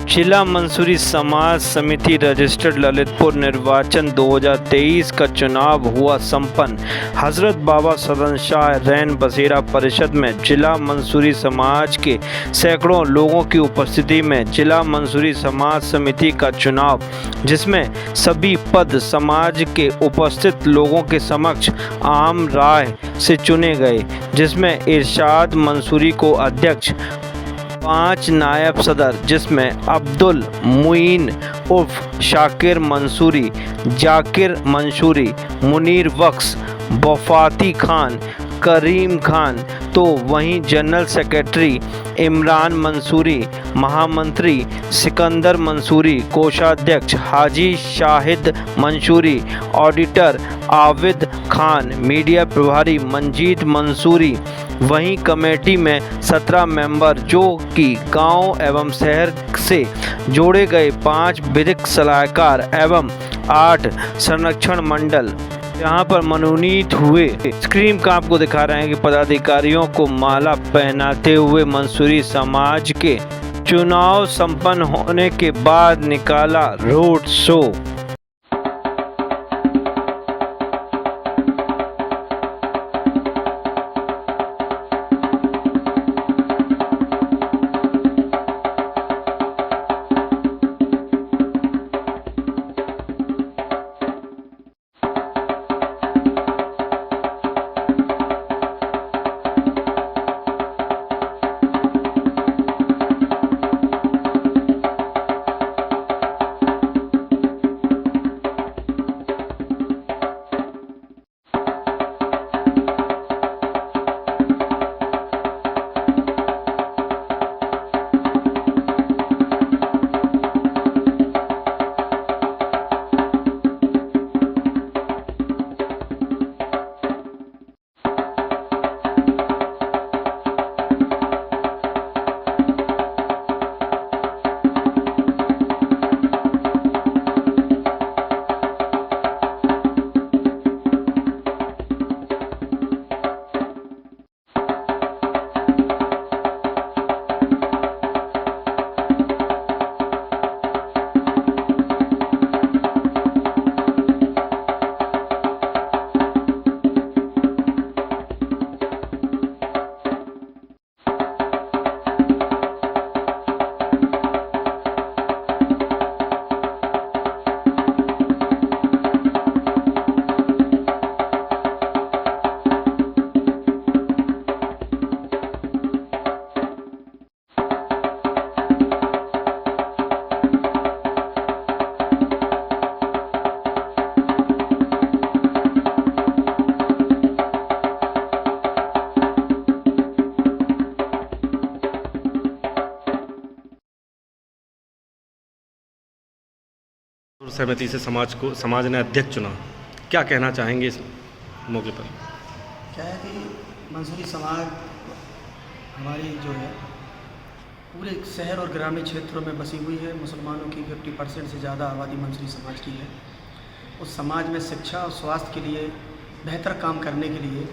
जिला मंसूरी समाज समिति रजिस्टर्ड ललितपुर निर्वाचन 2023 का चुनाव हुआ संपन्न। हजरत बाबा सदन शाह रैन बसेरा परिषद में जिला मंसूरी समाज के सैकड़ों लोगों की उपस्थिति में जिला मंसूरी समाज समिति का चुनाव, जिसमें सभी पद समाज के उपस्थित लोगों के समक्ष आम राय से चुने गए, जिसमें इरशाद मंसूरी को अध्यक्ष, 5 नायब सदर जिसमें अब्दुल मुईन उर्फ शाकिर मंसूरी, जाकिर मंसूरी, मुनीर वक्स, वफाती खान, करीम खान, तो वहीं जनरल सेक्रेटरी इमरान मंसूरी, महामंत्री सिकंदर मंसूरी, कोषाध्यक्ष हाजी शाहिद मंसूरी, ऑडिटर आविद खान, मीडिया प्रभारी मंजीत मंसूरी। वहीं कमेटी में 17 मेंबर जो कि गांव एवं शहर से जोड़े गए, 5 विधिक सलाहकार एवं 8 संरक्षण मंडल यहाँ पर मनोनीत हुए। स्क्रीन का आपको दिखा रहे हैं कि पदाधिकारियों को माला पहनाते हुए मंसूरी समाज के चुनाव संपन्न होने के बाद निकाला रोड शो। सहमति से समाज ने अध्यक्ष चुना, क्या कहना चाहेंगे इस मौके पर? क्या है कि मंसूरी समाज हमारी जो है पूरे शहर और ग्रामीण क्षेत्रों में बसी हुई है। मुसलमानों की 50% से ज़्यादा आबादी मंसूरी समाज की है। उस समाज में शिक्षा और स्वास्थ्य के लिए बेहतर काम करने के लिए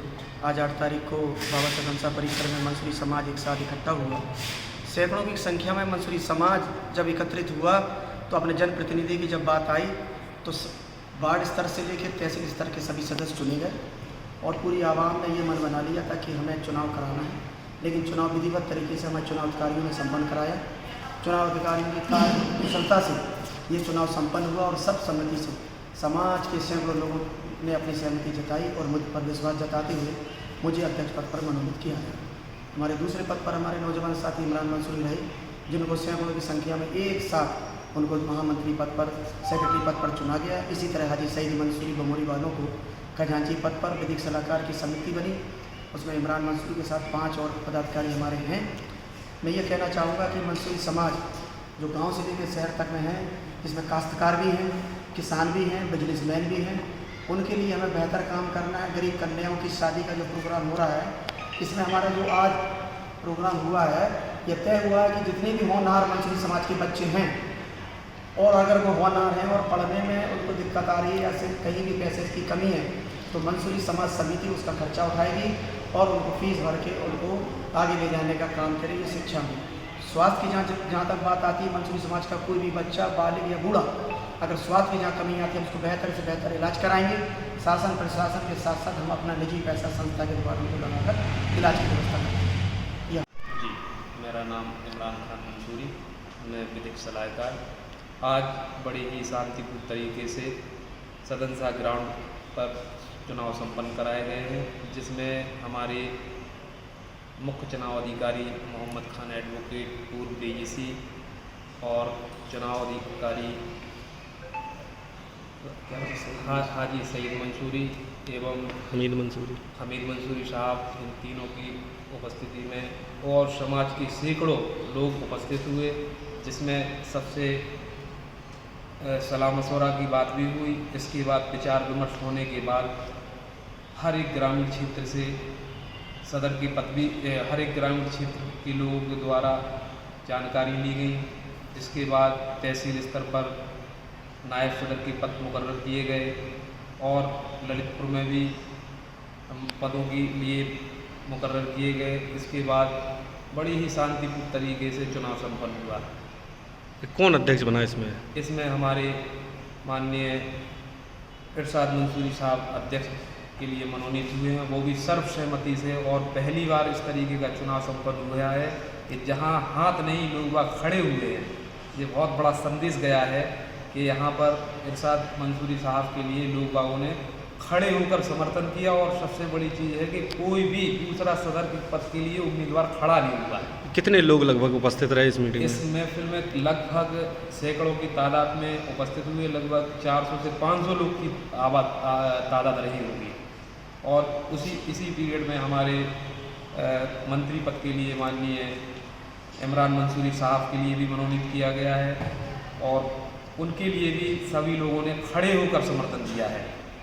आज 8 तारीख को बाबा सदन शाह परिसर में मंसूरी समाज एक साथ इकट्ठा हुआ। सैकड़ों की संख्या में मंसूरी समाज जब एकत्रित हुआ तो अपने जनप्रतिनिधि की जब बात आई तो वार्ड स्तर से लेकर तहसील स्तर के सभी सदस्य चुने गए और पूरी आवाम ने ये मन बना लिया था कि हमें चुनाव कराना है। लेकिन चुनाव विधिवत तरीके से हमें चुनाव अधिकारियों ने संपन्न कराया। चुनाव अधिकारियों की कुशलता से ये चुनाव संपन्न हुआ और सब सहमति से समाज के सैकड़ों लोगों ने अपनी सहमति जताई और मुझ पर विश्वास जताते हुए मुझे अध्यक्ष पद पर मनोनीत किया है। हमारे दूसरे पद पर हमारे नौजवान साथी इमरान मंसूरी रहे, जिनको सैकड़ों की संख्या में एक साथ उनको महामंत्री पद पर, सेक्रेटरी पद पर चुना गया। इसी तरह हाजी सईद मंसूरी बमोरी वालों को खजांची पद पर विधिक सलाहकार की समिति बनी, उसमें इमरान मंसूरी के साथ 5 और पदाधिकारी हमारे हैं। मैं ये कहना चाहूँगा कि मंसूरी समाज जो गांव से लेकर शहर तक में है, जिसमें काश्तकार भी हैं, किसान भी हैं, बिजनेसमैन भी हैं, उनके लिए हमें बेहतर काम करना है। गरीब कन्याओं की शादी का जो प्रोग्राम हो रहा है, इसमें हमारा जो आज प्रोग्राम हुआ है, यह तय हुआ है कि जितने भी होनहार मंसूरी समाज के बच्चे हैं और अगर वो होनहार हैं और पढ़ने में उनको दिक्कत आ रही है या फिर कहीं भी पैसे की कमी है, तो मंसूरी समाज समिति उसका खर्चा उठाएगी और उनको फीस भर के उनको आगे ले जाने का काम करेगी शिक्षा में। स्वास्थ्य की जहाँ तक बात आती है, मंसूरी समाज का कोई भी बच्चा, बालिग या बूढ़ा अगर स्वास्थ्य की जहाँ कमी आती है, हम उसको बेहतर से बेहतर इलाज कराएंगे। शासन प्रशासन के साथ साथ हम अपना निजी पैसा संस्था के द्वारा उनको लगाकर इलाज की व्यवस्था करेंगे। जी, मेरा नाम इमरान खान मंसूरी, मैं विधिक सलाहकार। आज बड़े ही शांतिपूर्ण तरीके से सदन शाह ग्राउंड पर चुनाव संपन्न कराए गए हैं, जिसमें हमारे मुख्य चुनाव अधिकारी मोहम्मद खान एडवोकेट, पूर्व डीजीसी और चुनाव अधिकारी हाजी सईद मंसूरी एवं हमीद मंसूरी साहब, इन तीनों की उपस्थिति में और समाज के सैकड़ों लोग उपस्थित हुए, जिसमें सबसे सलाह मशवरा की बात भी हुई। इसके बाद विचार विमर्श होने के बाद हर एक ग्रामीण क्षेत्र से सदर की पदवी, हर एक ग्रामीण क्षेत्र के लोगों के द्वारा जानकारी ली गई। इसके बाद तहसील स्तर पर नायब सदर के पद मुकर्रर किए गए और ललितपुर में भी पदों के लिए मुकर्रर किए गए। इसके बाद बड़ी ही शांतिपूर्ण तरीके से चुनाव संपन्न हुआ। कौन अध्यक्ष बना इसमें? इसमें हमारे माननीय इरशाद मंसूरी साहब अध्यक्ष के लिए मनोनीत हुए हैं, वो भी सर्वसहमति से। और पहली बार इस तरीके का चुनाव संपन्न हुआ है कि जहां हाथ नहीं, लोग वहाँ खड़े हुए हैं। ये बहुत बड़ा संदेश गया है कि यहाँ पर इरशाद मंसूरी साहब के लिए लोग बागों ने खड़े होकर समर्थन किया। और सबसे बड़ी चीज़ है कि कोई भी दूसरा सदर के पद के लिए उम्मीदवार खड़ा नहीं हुआ है। कितने लोग लगभग उपस्थित रहे इस मीटिंग में? इस महफिल में लगभग सैकड़ों की तादाद में उपस्थित हुए, लगभग 400 से 500 लोग की तादाद रही होगी। और इसी पीरियड में हमारे मंत्री पद के लिए माननीय इमरान मंसूरी साहब के लिए भी मनोनीत किया गया है और उनके लिए भी सभी लोगों ने खड़े होकर समर्थन दिया है।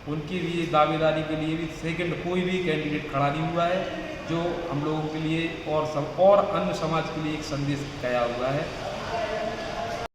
उनकी भी दावेदारी के लिए भी सेकंड कोई भी कैंडिडेट खड़ा नहीं हुआ है, जो हम लोगों के लिए और अन्य समाज के लिए एक संदेश गया हुआ है।